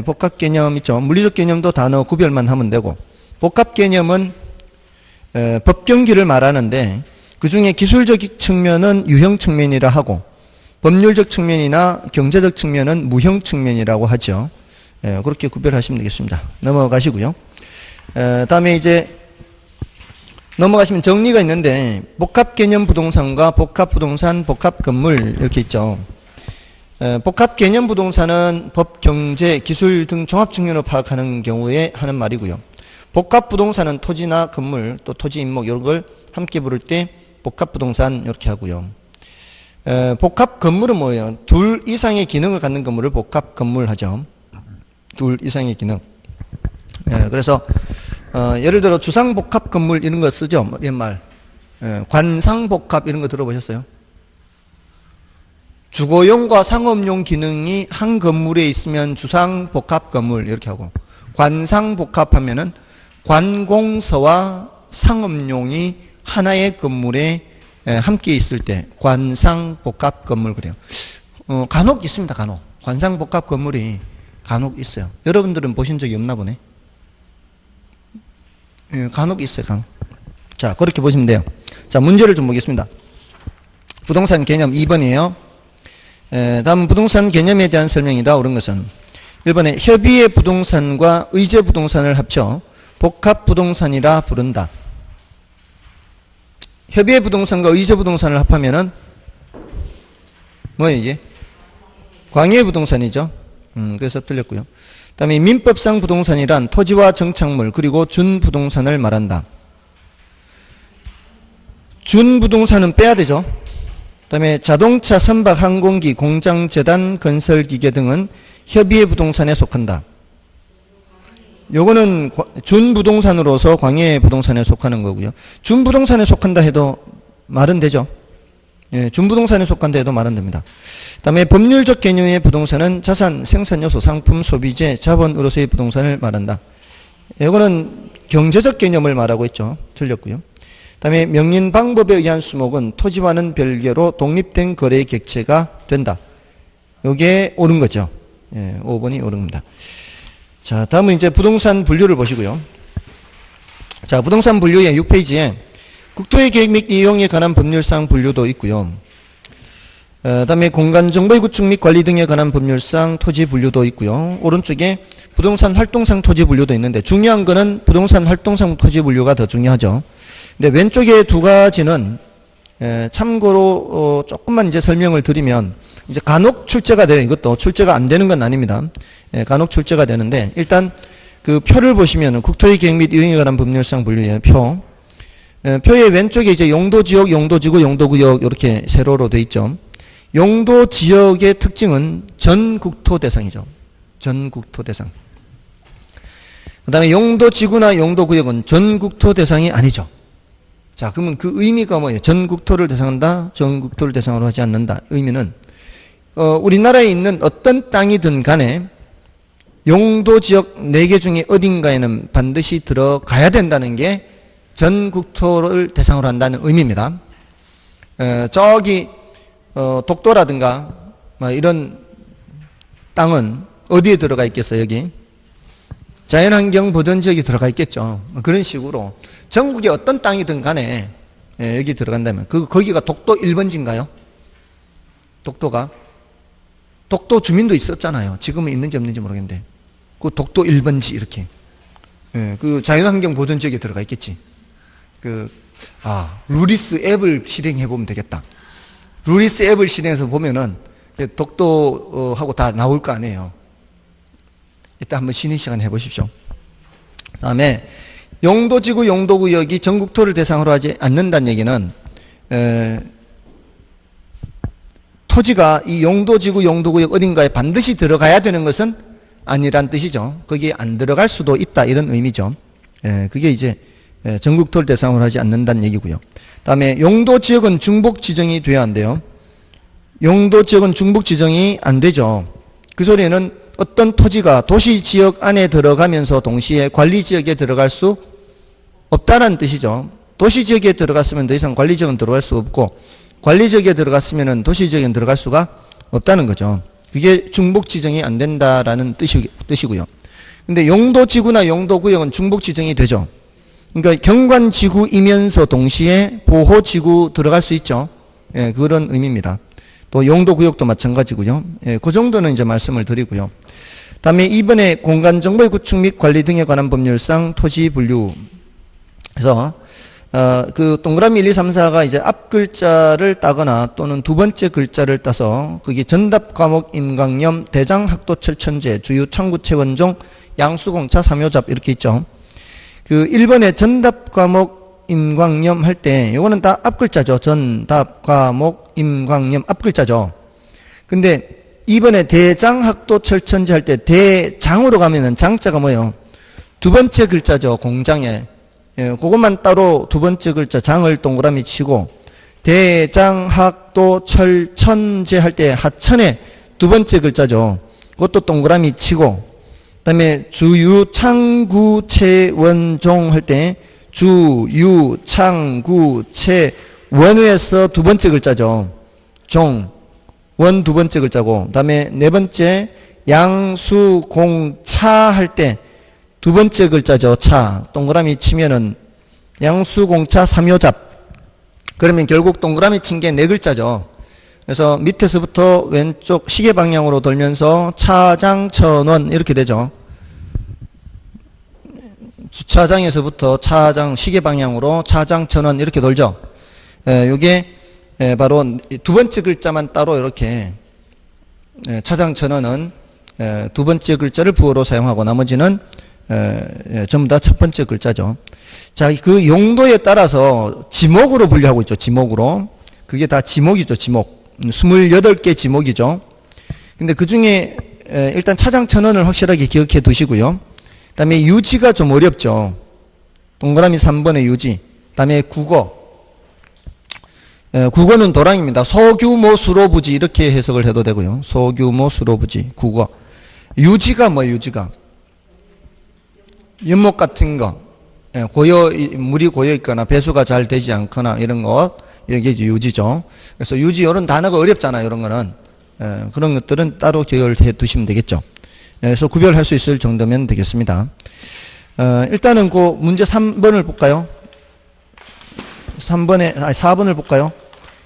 복합 개념 있죠. 물리적 개념도 단어 구별만 하면 되고 복합 개념은 법경기를 말하는데 그중에 기술적 측면은 유형 측면이라 하고 법률적 측면이나 경제적 측면은 무형 측면이라고 하죠. 그렇게 구별하시면 되겠습니다. 넘어가시고요. 다음에 이제 넘어가시면 정리가 있는데 복합개념 부동산과 복합부동산, 복합건물 이렇게 있죠. 복합개념 부동산은 법, 경제, 기술 등 종합 측면으로 파악하는 경우에 하는 말이고요. 복합부동산은 토지나 건물 또 토지 임목 이런 걸 함께 부를 때 복합부동산 이렇게 하고요. 복합건물은 뭐예요? 둘 이상의 기능을 갖는 건물을 복합건물 하죠. 둘 이상의 기능. 그래서 예를 들어 주상복합건물 이런 거 쓰죠. 이런 말. 관상복합 이런 거 들어보셨어요? 주거용과 상업용 기능이 한 건물에 있으면 주상복합건물 이렇게 하고 관상복합하면은 관공서와 상업용이 하나의 건물에 함께 있을 때 관상복합건물 그래요. 간혹 있습니다. 간혹. 관상복합건물이 간혹 있어요. 여러분들은 보신 적이 없나 보네. 간혹 있어요. 간혹. 자, 그렇게 보시면 돼요. 자, 문제를 좀 보겠습니다. 부동산 개념 2번이에요. 다음 부동산 개념에 대한 설명이다. 옳은 것은 1번에 협의의 부동산과 의제 부동산을 합쳐 복합부동산이라 부른다. 협의의 부동산과 의제 부동산을 합하면은 뭐예요 이게? 광해 부동산이죠. 그래서 틀렸고요. 그 다음에 민법상 부동산이란 토지와 정착물 그리고 준부동산을 말한다. 준부동산은 빼야 되죠. 그 다음에 자동차, 선박, 항공기, 공장, 재단, 건설기계 등은 협의의 부동산에 속한다. 요거는 준부동산으로서 광해 부동산에 속하는 거고요. 준부동산에 속한다 해도 말은 되죠. 예, 준부동산에 속한다 해도 말은 됩니다. 그 다음에 법률적 개념의 부동산은 자산, 생산요소, 상품, 소비재, 자본으로서의 부동산을 말한다. 이거는 경제적 개념을 말하고 있죠. 틀렸고요. 그 다음에 명인 방법에 의한 수목은 토지와는 별개로 독립된 거래의 객체가 된다. 요게 옳은 거죠. 예, 5번이 옳은 겁니다. 자, 다음은 이제 부동산 분류를 보시고요. 자, 부동산 분류의 6페이지에 국토의 계획 및 이용에 관한 법률상 분류도 있고요. 다음에 공간정보의 구축 및 관리 등에 관한 법률상 토지 분류도 있고요. 오른쪽에 부동산 활동상 토지 분류도 있는데 중요한 거는 부동산 활동상 토지 분류가 더 중요하죠. 근데 왼쪽에 두 가지는 참고로 조금만 이제 설명을 드리면 이제 간혹 출제가 돼요. 이것도 출제가 안 되는 건 아닙니다. 간혹 출제가 되는데 일단 그 표를 보시면은 국토의 계획 및 이용에 관한 법률상 분류의 표. 표의 왼쪽에 이제 용도지역, 용도지구, 용도구역 이렇게 세로로 돼 있죠. 용도지역의 특징은 전국토 대상이죠. 전국토 대상. 그 다음에 용도지구나 용도구역은 전국토 대상이 아니죠. 자, 그러면 그 의미가 뭐예요? 전국토를 대상한다, 전국토를 대상으로 하지 않는다. 의미는 우리나라에 있는 어떤 땅이든 간에 용도지역 4개 중에 어딘가에는 반드시 들어가야 된다는 게 전국토를 대상으로 한다는 의미입니다. 저기 독도라든가 뭐 이런 땅은 어디에 들어가 있겠어요? 여기 자연환경 보전지역에 들어가 있겠죠. 그런 식으로 전국의 어떤 땅이든 간에 여기 들어간다면 거기가 독도 1번지인가요? 독도가 독도 주민도 있었잖아요. 지금은 있는지 없는지 모르겠는데. 그 독도 1번지 이렇게. 예, 그 자연환경 보전 지역에 들어가 있겠지. 루리스 앱을 실행해 보면 되겠다. 루리스 앱을 실행해서 보면은 독도하고 다 나올 거 아니에요. 일단 한번 쉬는 시간 해보십시오. 다음에 용도지구 용도구역이 전국토를 대상으로 하지 않는다는 얘기는 토지가 이 용도지구 용도구역 어딘가에 반드시 들어가야 되는 것은 아니란 뜻이죠. 거기에 안 들어갈 수도 있다 이런 의미죠. 그게 이제 전국토를 대상으로 하지 않는다는 얘기고요. 다음에 용도지역은 중복 지정이 돼야 한대요. 용도지역은 중복 지정이 안 되죠. 그 소리는 어떤 토지가 도시지역 안에 들어가면서 동시에 관리지역에 들어갈 수 없다는 뜻이죠. 도시지역에 들어갔으면 더 이상 관리지역은 들어갈 수 없고 관리지역에 들어갔으면 도시지역에 들어갈 수가 없다는 거죠. 그게 중복 지정이 안 된다라는 뜻이고요. 근데 용도지구나 용도구역은 중복 지정이 되죠. 그러니까 경관지구이면서 동시에 보호지구 들어갈 수 있죠. 예, 그런 의미입니다. 또 용도구역도 마찬가지고요. 예, 그 정도는 이제 말씀을 드리고요. 다음에 이번에 공간정보의 구축 및 관리 등에 관한 법률상 토지 분류. 그래서 그 동그라미 1, 2, 3, 4가 이제 앞 글자를 따거나 또는 두 번째 글자를 따서 그게 전답 과목 임강염 대장 학도철 천재 주유 창구체 원종 양수공차 삼효잡 이렇게 있죠. 그 1번에 전답 과목 임광염 할 때 요거는 다 앞 글자죠. 전답 과목 임광염 앞 글자죠. 근데 2번에 대장 학도철 천재 할 때 대장으로 가면은 장자가 뭐예요? 두 번째 글자죠. 공장에. 예, 그것만 따로 두 번째 글자 장을 동그라미 치고 대장학도철 천재 할 때 하천에 두 번째 글자죠. 그것도 동그라미 치고 그다음에 주유창구체원종 할 때 주유창구체원에서 두 번째 글자죠. 종, 원 두 번째 글자고 그다음에 네 번째 양수공차 할 때 두 번째 글자죠. 차. 동그라미 치면은 양수공차 삼효잡. 그러면 결국 동그라미 친 게 네 글자죠. 그래서 밑에서부터 왼쪽 시계 방향으로 돌면서 차장천원 이렇게 되죠. 주차장에서부터 차장 시계 방향으로 차장천원 이렇게 돌죠. 요게 바로 두 번째 글자만 따로 이렇게 차장천원은 두 번째 글자를 부호로 사용하고 나머지는 전부 다 첫 번째 글자죠. 자, 그 용도에 따라서 지목으로 분류하고 있죠. 지목으로. 그게 다 지목이죠. 지목. 28개 지목이죠. 근데 그 중에 일단 차장천원을 확실하게 기억해 두시고요. 그 다음에 유지가 좀 어렵죠. 동그라미 3번의 유지. 그 다음에 국어. 국어는 도랑입니다. 소규모 수로부지 이렇게 해석을 해도 되고요. 소규모 수로부지. 국어. 유지가 뭐예요? 유지가. 연못 같은 거, 물이 고여 있거나 배수가 잘 되지 않거나 이런 거, 이게 유지죠. 그래서 유지 이런 단어가 어렵잖아요. 이런 거는 그런 것들은 따로 기억을 해 두시면 되겠죠. 그래서 구별할 수 있을 정도면 되겠습니다. 일단은 그 문제 3번을 볼까요? 4번을 볼까요?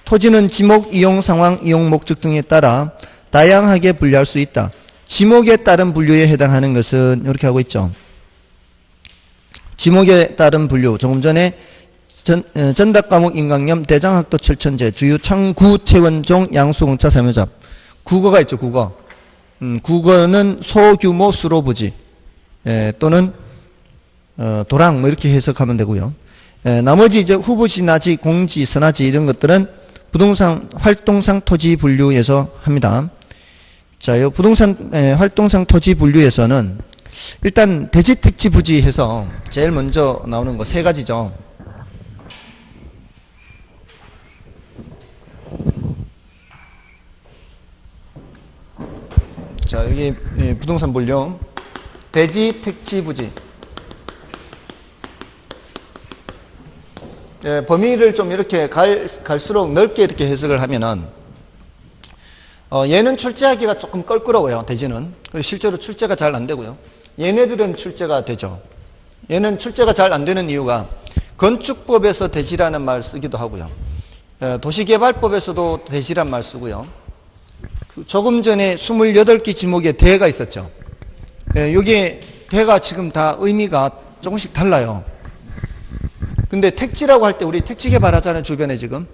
토지는 지목, 이용 상황, 이용 목적 등에 따라 다양하게 분류할 수 있다. 지목에 따른 분류에 해당하는 것은 이렇게 하고 있죠. 지목에 따른 분류. 조금 전에 전답과목 임강염 대장학도철 천재 주유 창구체원종 양수공차 삼효잡. 국어가 있죠. 국어. 국어는 소규모 수로부지 또는 도랑 뭐 이렇게 해석하면 되고요. 나머지 이제 후보지, 나지, 공지, 선화지 이런 것들은 부동산 활동상 토지 분류에서 합니다. 자, 요 부동산 활동상 토지 분류에서는 일단 대지 택지 부지 해서 제일 먼저 나오는 거 세 가지죠. 자, 여기 부동산 분류 대지 택지 부지. 범위를 좀 이렇게 갈수록 넓게 이렇게 해석을 하면은 얘는 출제하기가 조금 껄끄러워요. 대지는. 실제로 출제가 잘 안 되고요. 얘네들은 출제가 되죠. 얘는 출제가 잘 안 되는 이유가 건축법에서 대지라는 말 쓰기도 하고요. 도시개발법에서도 대지란 말 쓰고요. 조금 전에 28개 지목에 대가 있었죠. 요게 대가 지금 다 의미가 조금씩 달라요. 근데 택지라고 할 때 우리 택지 개발하잖아요. 주변에 지금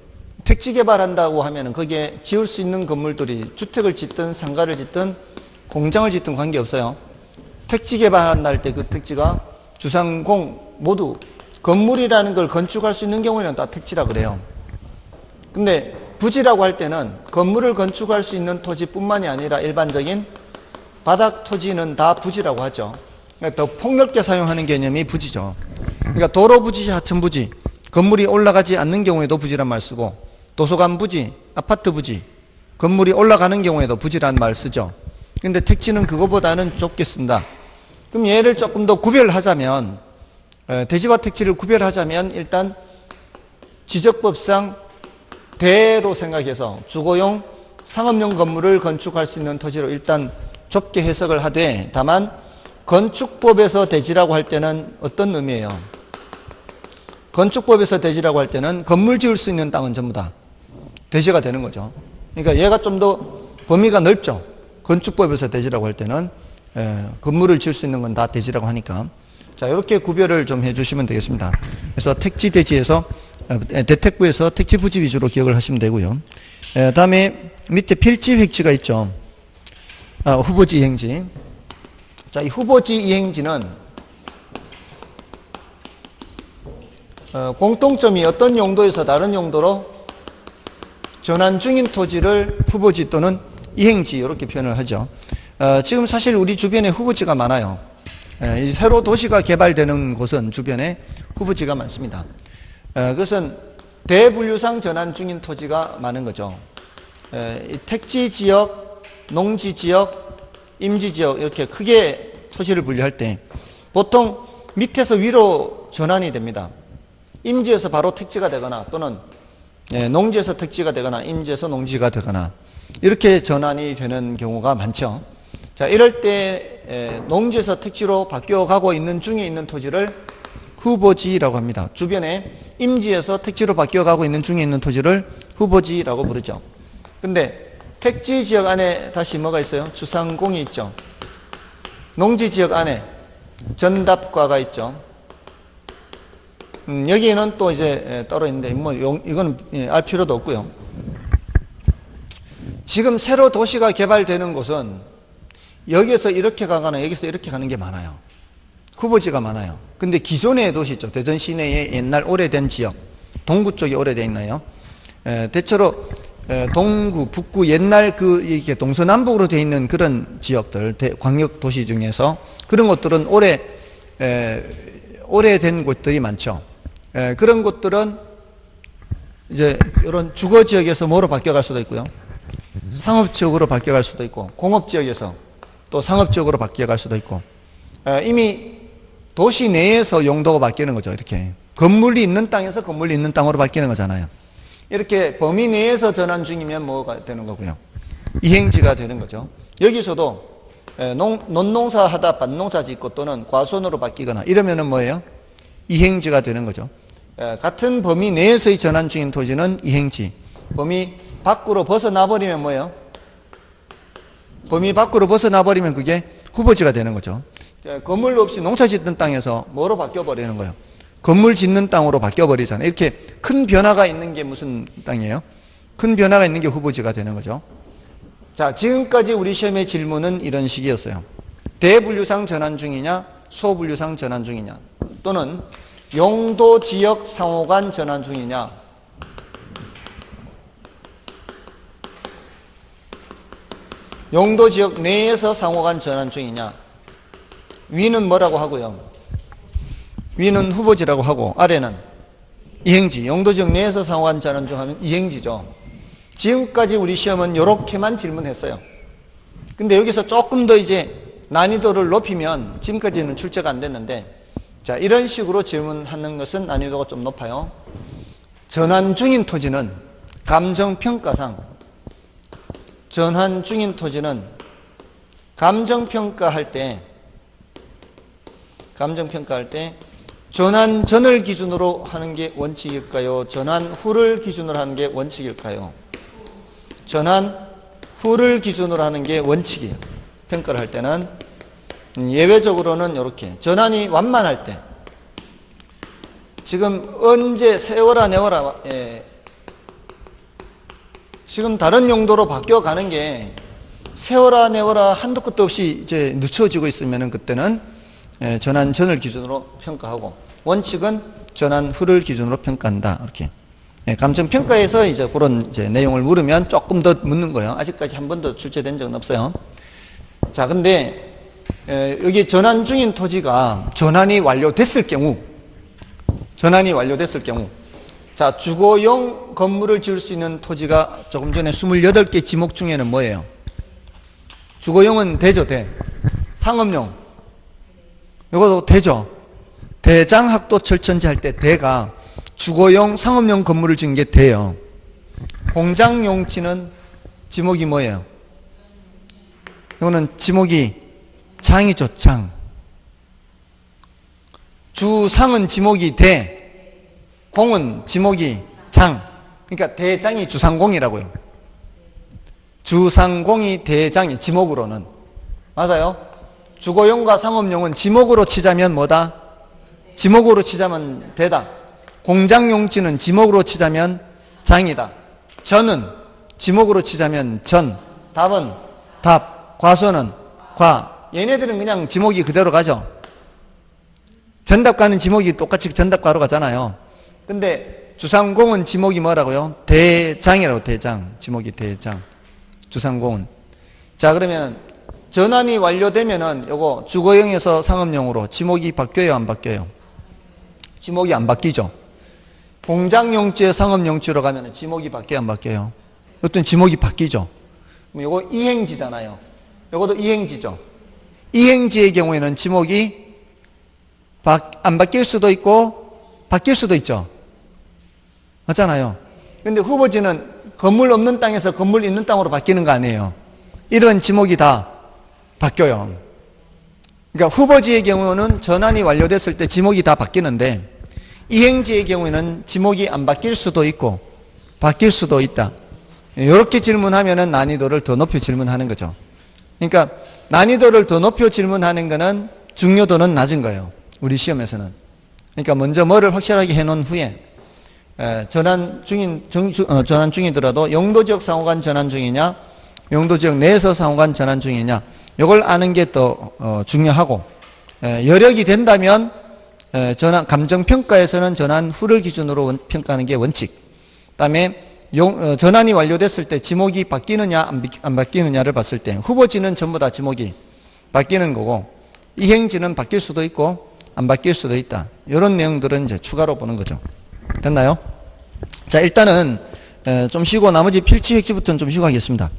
택지 개발한다고 하면은 거기에 지을 수 있는 건물들이 주택을 짓든 상가를 짓든 공장을 짓든 관계없어요. 택지 개발한다 할 때 그 택지가 주상공 모두 건물이라는 걸 건축할 수 있는 경우에는 다 택지라 그래요. 근데 부지라고 할 때는 건물을 건축할 수 있는 토지뿐만이 아니라 일반적인 바닥 토지는 다 부지라고 하죠. 그러니까 더 폭넓게 사용하는 개념이 부지죠. 그러니까 도로 부지, 하천 부지, 건물이 올라가지 않는 경우에도 부지란 말 쓰고, 도서관 부지, 아파트 부지, 건물이 올라가는 경우에도 부지란 말 쓰죠. 근데 택지는 그거보다는 좁게 쓴다. 그럼 얘를 조금 더 구별하자면, 대지와 택지를 구별하자면 일단 지적법상 대로 생각해서 주거용 상업용 건물을 건축할 수 있는 토지로 일단 좁게 해석을 하되, 다만 건축법에서 대지라고 할 때는 어떤 의미예요? 건축법에서 대지라고 할 때는 건물 지을 수 있는 땅은 전부 다 대지가 되는 거죠. 그러니까 얘가 좀 더 범위가 넓죠. 건축법에서 대지라고 할 때는 건물을 지을 수 있는 건 다 대지라고 하니까. 자, 이렇게 구별을 좀 해주시면 되겠습니다. 그래서 택지 대지에서 대택구에서 택지 부지 위주로 기억을 하시면 되고요. 다음에 밑에 필지 획지가 있죠. 후보지 이행지. 자, 이 후보지 이행지는 공통점이 어떤 용도에서 다른 용도로 전환 중인 토지를 후보지 또는 이행지 이렇게 표현을 하죠. 지금 사실 우리 주변에 후보지가 많아요. 새로 도시가 개발되는 곳은 주변에 후보지가 많습니다. 그것은 대분류상 전환 중인 토지가 많은 거죠. 택지 지역, 농지 지역, 임지 지역 이렇게 크게 토지를 분류할 때 보통 밑에서 위로 전환이 됩니다. 임지에서 바로 택지가 되거나 또는 농지에서 택지가 되거나 임지에서 농지가 되거나 이렇게 전환이 되는 경우가 많죠. 자, 이럴 때 농지에서 택지로 바뀌어가고 있는 중에 있는 토지를 후보지라고 합니다. 주변에 임지에서 택지로 바뀌어가고 있는 중에 있는 토지를 후보지라고 부르죠. 근데 택지 지역 안에 다시 뭐가 있어요? 주상공이 있죠. 농지 지역 안에 전답과가 있죠. 여기에는 또 이제 따로 있는데 뭐 이거는 알 필요도 없고요. 지금 새로 도시가 개발되는 곳은 여기에서 이렇게 가거나 여기서 이렇게 가는 게 많아요. 후보지가 많아요. 근데 기존의 도시 있죠. 대전 시내의 옛날 오래된 지역, 동구 쪽에 오래되어 있나요? 대체로 동구, 북구 옛날 이렇게 동서남북으로 되어 있는 그런 지역들, 광역 도시 중에서 그런 곳들은 오래된 곳들이 많죠. 그런 곳들은 이제 이런 주거 지역에서 뭐로 바뀌어갈 수도 있고요. 상업 지역으로 바뀌어갈 수도 있고, 공업 지역에서 또 상업 지역으로 바뀌어갈 수도 있고, 이미 도시 내에서 용도가 바뀌는 거죠. 이렇게 건물이 있는 땅에서 건물이 있는 땅으로 바뀌는 거잖아요. 이렇게 범위 내에서 전환 중이면 뭐가 되는 거고요? 이행지가 되는 거죠. 여기서도 논농사 하다 밭농사 짓고 또는 과수원으로 바뀌거나 이러면은 뭐예요? 이행지가 되는 거죠. 같은 범위 내에서의 전환 중인 토지는 이행지. 범위 밖으로 벗어나버리면 뭐예요? 범위 밖으로 벗어나버리면 그게 후보지가 되는 거죠. 건물 없이 농사 짓던 땅에서 뭐로 바뀌어버리는 거예요? 건물 짓는 땅으로 바뀌어버리잖아요. 이렇게 큰 변화가 있는 게 무슨 땅이에요? 큰 변화가 있는 게 후보지가 되는 거죠. 자, 지금까지 우리 시험의 질문은 이런 식이었어요. 대분류상 전환 중이냐, 소분류상 전환 중이냐, 또는 용도 지역 상호간 전환 중이냐, 용도 지역 내에서 상호간 전환 중이냐. 위는 뭐라고 하고요? 위는 후보지라고 하고 아래는 이행지, 용도 지역 내에서 상호간 전환 중 하면 이행지죠. 지금까지 우리 시험은 이렇게만 질문했어요. 근데 여기서 조금 더 이제 난이도를 높이면 지금까지는 출제가 안 됐는데, 자, 이런 식으로 질문하는 것은 난이도가 좀 높아요. 전환 중인 토지는 감정평가상, 전환 중인 토지는 감정평가할 때 전환 전을 기준으로 하는 게 원칙일까요? 전환 후를 기준으로 하는 게 원칙일까요? 전환 후를 기준으로 하는 게 원칙이에요. 평가를 할 때는. 예외적으로는 이렇게 전환이 완만할 때, 지금 언제 세워라 내워라, 지금 다른 용도로 바뀌어가는 게 세워라 내워라 한도 끝도 없이 이제 늦춰지고 있으면 그때는 전환 전을 기준으로 평가하고, 원칙은 전환 후를 기준으로 평가한다. 이렇게. 감정평가에서 이제 그런 이제 내용을 물으면 조금 더 묻는 거예요. 아직까지 한 번도 출제된 적은 없어요. 자, 근데 여기 전환 중인 토지가 전환이 완료됐을 경우, 자, 주거용 건물을 지을 수 있는 토지가 조금 전에 28개 지목 중에는 뭐예요? 주거용은 되죠, 돼. 상업용. 이것도 되죠. 대장학도 철천지 할 때 대가 주거용, 상업용 건물을 지은 게 돼요. 공장용지는 지목이 뭐예요? 이거는 지목이 장이죠, 장. 주상은 지목이 대, 공은 지목이 장. 그러니까 대장이 주상공이라고요. 주상공이 대장이 지목으로는. 맞아요? 주거용과 상업용은 지목으로 치자면 뭐다? 지목으로 치자면 대다. 공장용지는 지목으로 치자면 장이다. 전은 지목으로 치자면 전. 답은 답. 과수는 과. 얘네들은 그냥 지목이 그대로 가죠. 전답과는 지목이 똑같이 전답과로 가잖아요. 근데 주상공은 지목이 뭐라고요? 대장이라고. 대장. 지목이 대장. 주상공은. 자, 그러면 전환이 완료되면은 요거 주거용에서 상업용으로 지목이 바뀌어요, 안 바뀌어요? 지목이 안 바뀌죠. 공장용지에 상업용지로 가면 지목이 바뀌어요, 안 바뀌어요? 어떤 지목이 바뀌죠. 그럼 요거 이행지잖아요. 요것도 이행지죠. 이행지의 경우에는 지목이 안 바뀔 수도 있고 바뀔 수도 있죠. 맞잖아요. 근데 후보지는 건물 없는 땅에서 건물 있는 땅으로 바뀌는 거 아니에요. 이런 지목이 다 바뀌어요. 그러니까 후보지의 경우는 전환이 완료됐을 때 지목이 다 바뀌는데, 이행지의 경우에는 지목이 안 바뀔 수도 있고 바뀔 수도 있다. 이렇게 질문하면은 난이도를 더 높여 질문하는 거죠. 그러니까 난이도를 더 높여 질문하는 거는 중요도는 낮은 거예요. 우리 시험에서는. 그러니까 먼저 뭐를 확실하게 해놓은 후에 전환 중이더라도 용도지역 상호간 전환 중이냐, 용도지역 내에서 상호간 전환 중이냐, 이걸 아는 게 더 중요하고, 여력이 된다면 감정평가에서는 전환 후를 기준으로 평가하는 게 원칙. 그다음에 전환이 완료됐을 때 지목이 바뀌느냐 안 바뀌느냐를 봤을 때 후보지는 전부 다 지목이 바뀌는 거고, 이행지는 바뀔 수도 있고 안 바뀔 수도 있다. 이런 내용들은 이제 추가로 보는 거죠. 됐나요? 자, 일단은 좀 쉬고 나머지 필치 획지부터는 좀 쉬고 하겠습니다.